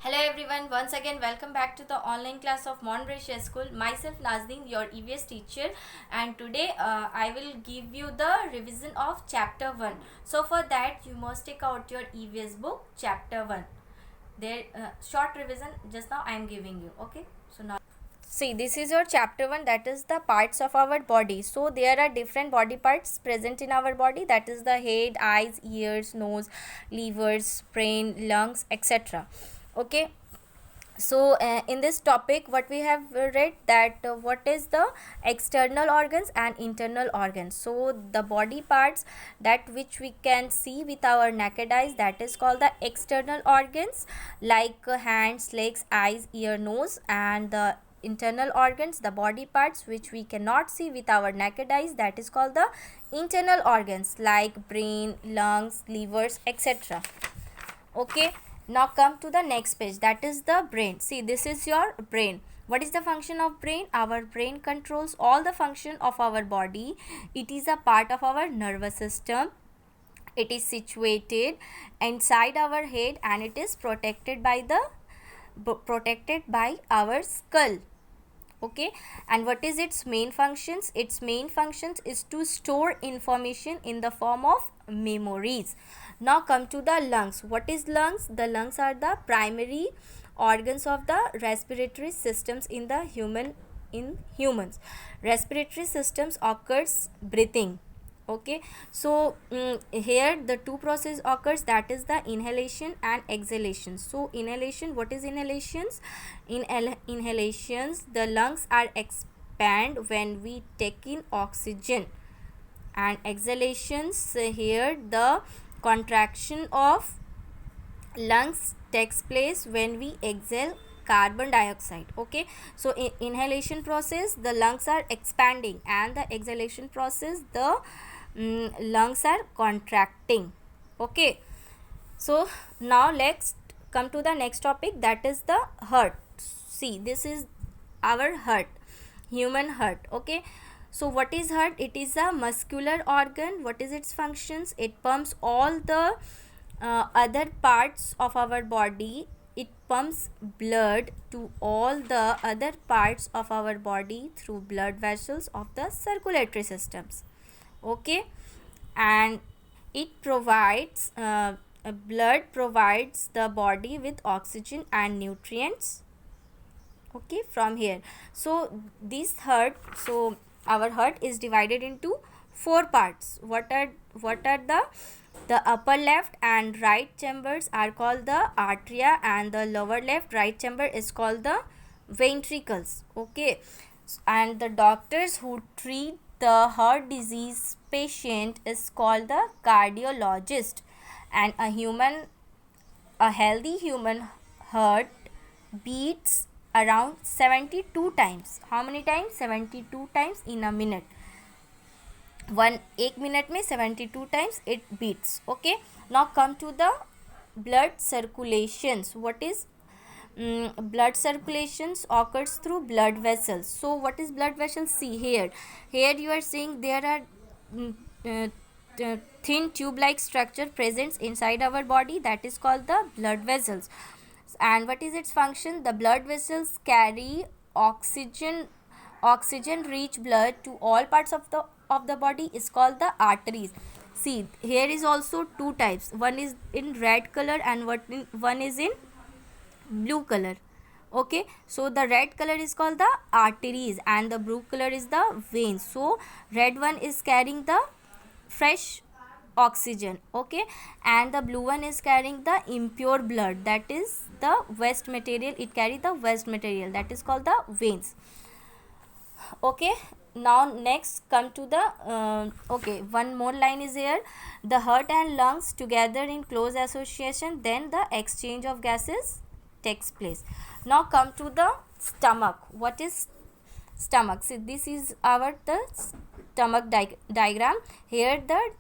Hello everyone, once again welcome back to the online class of Monbretia School. Myself Nazdeen, your EVS teacher, and today I will give you the revision of chapter 1. So for that you must take out your EVS book chapter 1. There short revision just now I am giving you. Okay, so now see, this is your chapter 1, that is the parts of our body. So there are different body parts present in our body, that is the head, eyes, ears, nose, livers, brain, lungs, etc. Okay, so in this topic what we have read that what is the external organs and internal organs. So the body parts that which we can see with our naked eyes, that is called the external organs, like hands, legs, eyes, ear, nose. And the internal organs, the body parts which we cannot see with our naked eyes, that is called the internal organs, like brain, lungs, livers, etc. Okay, now come to the next page, that is the brain. See, this is your brain. What is the function of brain? Our brain controls all the function of our body. It is a part of our nervous system. It is situated inside our head and it is protected by our skull. Okay, and what is its main functions? Its main functions is to store information in the form of memories. Now come to the lungs. What is lungs? The lungs are the primary organs of the respiratory systems in humans. Respiratory systems occurs breathing. Okay, so here the two process occurs, that is the inhalation and exhalation. So inhalation, what is inhalations? Inhalations, the lungs are expand when we take in oxygen, and exhalations, here the contraction of lungs takes place when we exhale carbon dioxide. Okay, so in inhalation process the lungs are expanding, and the exhalation process the lungs are contracting. Okay, so now let's come to the next topic, that is the heart. See, this is our heart, human heart. Okay, so what is heart? It is a muscular organ. What is its functions? It pumps all the other parts of our body. It pumps blood to all the other parts of our body through blood vessels of the circulatory systems. Okay, and it provides blood provides the body with oxygen and nutrients. Okay, from here, so this heart, so our heart is divided into four parts. What are the upper left and right chambers are called the arteria, and the lower left right chamber is called the ventricles. Okay, and the doctors who treat the heart disease patient is called the cardiologist. And a healthy human heart beats around 72 times. How many times? 72 times in a minute. एक minute में 72 times it beats. Okay, now come to the blood circulations. What is blood circulations occurs through blood vessels. So what is blood vessels? See, here you are seeing there are thin tube like structure present inside our body, that is called the blood vessels. And what is its function? The blood vessels carry oxygen rich blood to all parts of the body, is called the arteries. See, here is also two types, one is in red color and one is in blue color. Okay, so the red color is called the arteries and the blue color is the veins. So red one is carrying the fresh oxygen. Okay, and the blue one is carrying the impure blood, that is the waste material. It carries the waste material, that is called the veins. Okay, now next come to the okay, one more line is here, the heart and lungs together in close association, then the exchange of gases takes place. Now come to the stomach. What is stomach? See, this is our the stomach diagram. Here the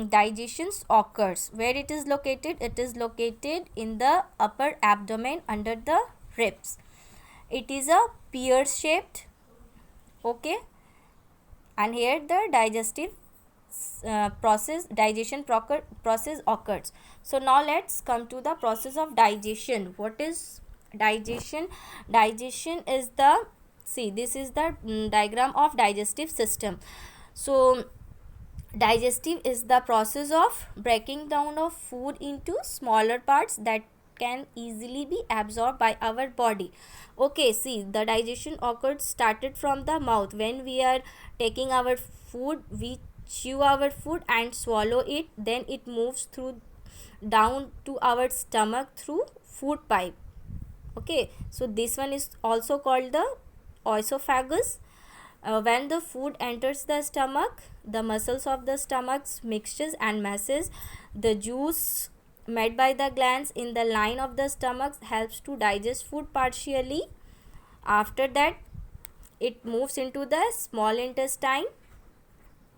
digestions occurs. Where it is located? It is located in the upper abdomen under the ribs. It is a pear shaped. Okay, and here the digestion process occurs. So now let's come to the process of digestion. What is Digestion is the, see, this is the diagram of digestive system. So digestive is the process of breaking down of food into smaller parts that can easily be absorbed by our body. Okay, see, the digestion occurs started from the mouth. When we are taking our food, we chew our food and swallow it, then it moves through down to our stomach through food pipe. Okay, so this one is also called the esophagus. When the food enters the stomach, the muscles of the stomach mixtures and masses the juice made by the glands in the line of the stomach helps to digest food partially. After that, it moves into the small intestine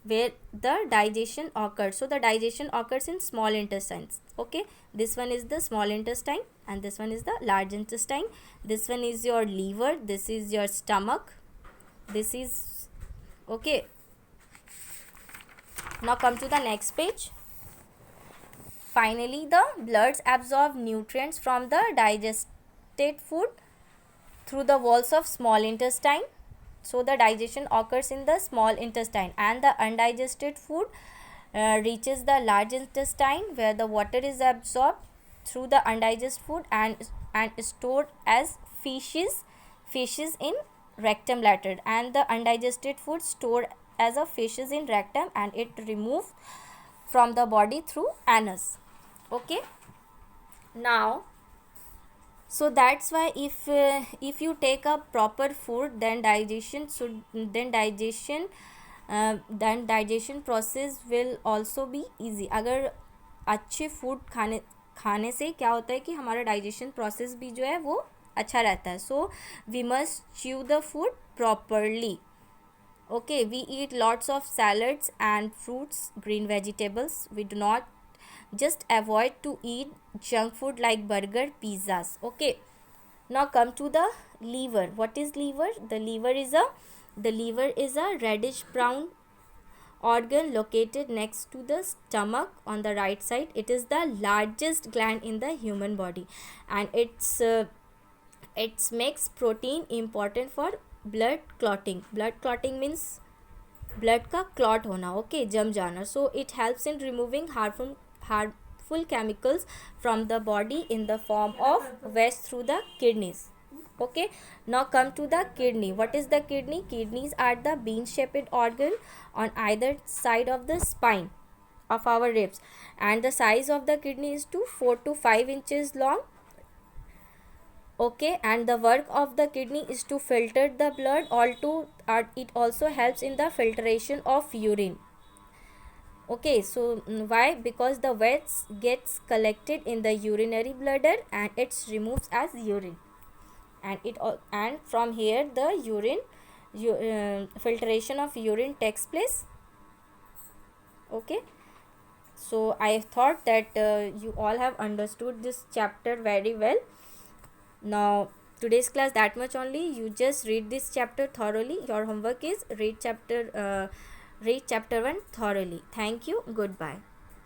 where the digestion occurs. So the digestion occurs in small intestines. Okay, this one is the small intestine and this one is the large intestine. This one is your liver, this is your stomach, this is, okay. Now come to the next page. Finally, the bloods absorb nutrients from the digested food through the walls of small intestine. So the digestion occurs in the small intestine and the undigested food reaches the large intestine where the water is absorbed through the undigested food and stored as feces in rectum later, and the undigested food stored as a feces in rectum and it removed from the body through anus. Okay, now, so that's why if you take a proper food, then digestion process will also be easy. अगर अच्छे food खाने से क्या होता है कि हमारा digestion process भी जो है वो अच्छा रहता है. So we must chew the food properly. Okay, we eat lots of salads and fruits, green vegetables. We do not just avoid to eat junk food like burger, pizzas. Okay, now come to the liver. What is liver? The liver is a reddish brown organ located next to the stomach on the right side. It is the largest gland in the human body and it makes protein important for blood clotting. Blood clotting means blood का clot होना. Okay, जम जाना. So it helps in removing harmful chemicals from the body in the form of waste through the kidneys. Okay, now come to the kidney. What is the kidney? Kidneys are the bean shaped organ on either side of the spine of our ribs and the size of the kidney is 4 to 5 inches long. Okay, and the work of the kidney is to filter the blood. It also helps in the filtration of urine. Okay, so why? Because the waste gets collected in the urinary bladder and it's removed as urine, and from here the filtration of urine takes place. Okay, so I thought that you all have understood this chapter very well. Now today's class that much only. You just read this chapter thoroughly. Your homework is read chapter 1 thoroughly. Thank you. Goodbye.